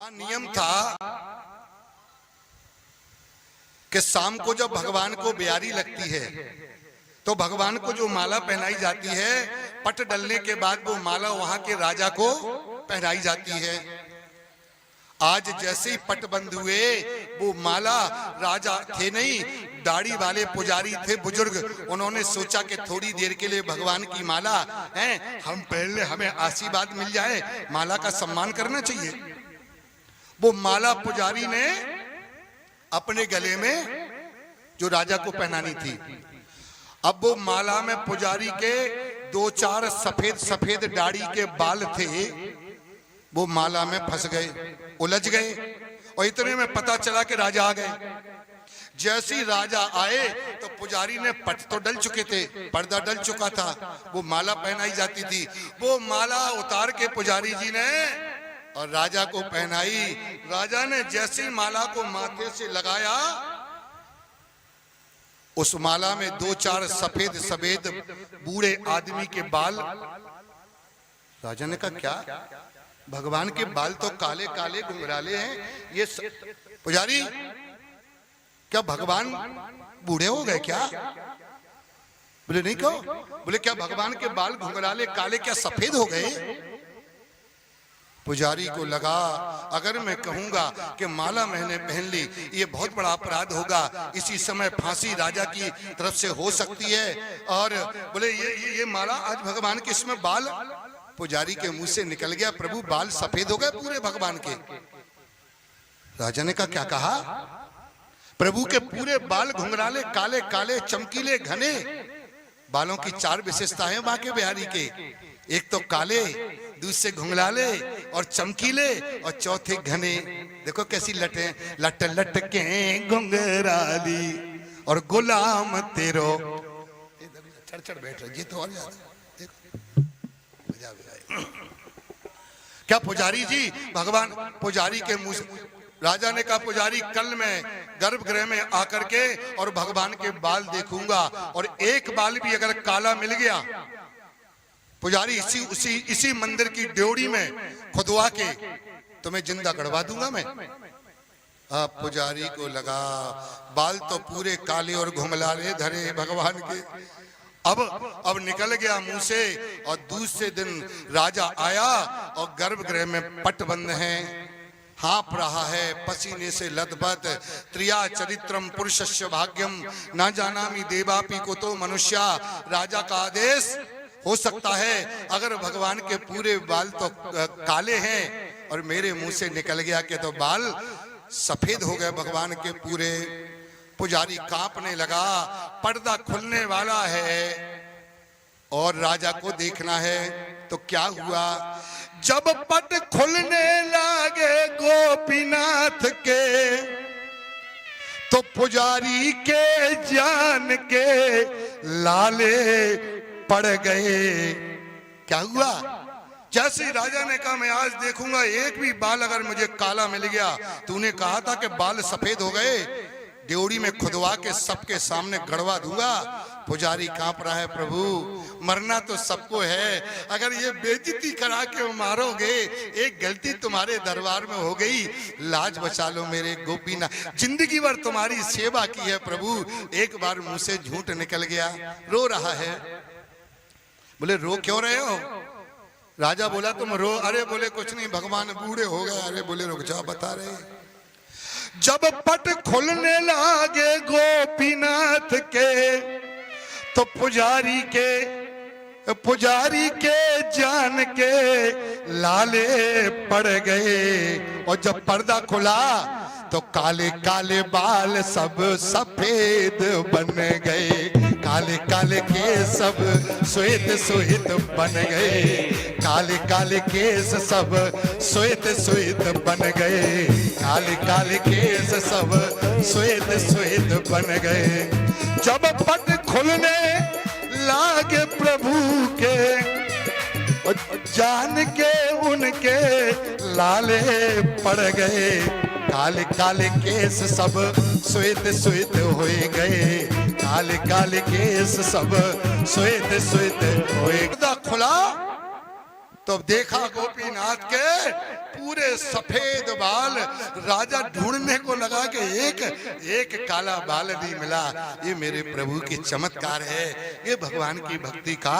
नियम था कि शाम को जब भगवान को ब्यारी लगती है तो भगवान को जो माला पहनाई जाती है, पट डलने के बाद वो माला वहां के राजा को पहनाई जाती है। आज जैसे ही पट बंद हुए, वो माला राजा थे नहीं, दाढ़ी वाले पुजारी थे बुजुर्ग, उन्होंने सोचा कि थोड़ी देर के लिए भगवान की माला है हम पहन ले, हमें आशीर्वाद मिल जाए, माला का सम्मान करना चाहिए। वो माला पुजारी ने अपने गले में जो राजा को पहनानी थी, अब वो माला में पुजारी के दो चार सफेद सफेद दाढ़ी के बाल थे, वो माला में फंस गए, उलझ गए, और इतने में पता चला कि राजा आ गए। जैसे ही राजा आए तो पुजारी ने पट तो डल चुके थे, पर्दा डल चुका था, वो माला पहनाई जाती थी, वो माला उतार के पुजारी जी ने और राजा को पहनाई। राजा ने जैसे ही माला को माथे से लगाया, उस माला में दो चार सफेद सफेद बूढ़े आदमी के बाल। राजा ने कहा क्या, भगवान के बाल तो काले काले घुंघराले हैं, ये पुजारी क्या भगवान बूढ़े हो गए क्या? बोले नहीं कहो। बोले क्या भगवान के बाल घुंघराले काले क्या सफेद हो गए? पुजारी को लगा अगर मैं कहूंगा कि माला मैंने पहन ली, ये बहुत बड़ा अपराध होगा, इसी समय फांसी राजा की तरफ से हो सकती है। और बोले ये माला आज भगवान के, इसमें बाल, पुजारी के मुंह से निकल गया, प्रभु बाल सफेद हो गए पूरे भगवान के। राजा ने कहा क्या कहा? प्रभु के पूरे बाल घुंघराले काले काले चमकीले घने। बालों की चार विशेषताएं मां के बिहारी के, एक तो काले, दूसरे घुंघराले और चमकीले, और चौथे घने। देखो कैसी लटे लट लट के घुंघराली और गुलाम तेरो। चढ़ चढ़ बैठ रहे, ये तो और देखो मजा भी। क्या पुजारी जी, भगवान पुजारी के मुंह से, राजा ने कहा पुजारी कल मैं गर्भगृह में आकर के और भगवान के बाल देखूंगा, और एक बाल भी अगर काला मिल गया, पुजारी इसी मंदिर की ड्योढ़ी में खुदवा के तुम्हें जिंदा गड़वा दूंगा मैं। अब पुजारी को लगा बाल तो पूरे काले और घुंघराले धरे भगवान के, अब निकल गया मुंह से। और दूसरे दिन राजा आया और गर्भगृह में पट बंद है, हाँप रहा है, पसीने से लथपथ। त्रिया चरित्रम पुरुषस्य भाग्यम न जानामि देवापि को तो मनुष्या। राजा का आदेश, हो सकता है अगर भगवान के पूरे बाल तो काले हैं और मेरे मुंह से निकल गया कि तो बाल सफेद हो गए भगवान के पूरे। पुजारी कांपने लगा, पर्दा खुलने वाला है और राजा को देखना है। तो क्या हुआ, जब पट खुलने लगे गोपीनाथ के, तो पुजारी के जान के लाले पड़ गए। क्या हुआ, जैसे राजा ने कहा मैं आज देखूंगा एक भी बाल अगर मुझे काला मिल गया, तूने कहा था कि बाल सफेद हो गए, ड्योढ़ी में खुदवा के सबके सामने गड़वा दूंगा। पुजारी कांप रहा है, प्रभु मरना तो सबको है, अगर ये बेइज्जती करा के मारोगे, एक गलती तुम्हारे दरबार में हो गई, लाज बचा लो मेरे गोपीनाथ, जिंदगी भर तुम्हारी सेवा की है प्रभु, एक बार मुंह से झूठ निकल गया। रो रहा है। बोले रो क्यों रहे हो? राजा बोला तुम रो, अरे बोले कुछ नहीं भगवान बूढ़े हो गए। अरे बोले रुक जाओ बता रहे। जब पट खुलने लगे गोपीनाथ के, तो पुजारी के जान के लाले पड़ गए। और जब पर्दा खुला तो काले काले बाल सब सफेद बन गए, काले काले केस सब श्वेत श्वेत बन गए, काले काले केस सब श्वेत श्वेत बन गए, काले काले केस सब श्वेत श्वेत बन गए। जब पट खुलने लागे प्रभु के, जान के उनके लाले पड़ गए, काले काले केस सब श्वेत श्वेत हो गए, काले काले केस सब श्वेत श्वेत हो। खुला तो देखा गोपीनाथ के पूरे सफेद बाल, राजा ढूंढने को लगा कि एक काला बाल नहीं मिला। ये मेरे प्रभु की चमत्कार है, ये भगवान की भक्ति का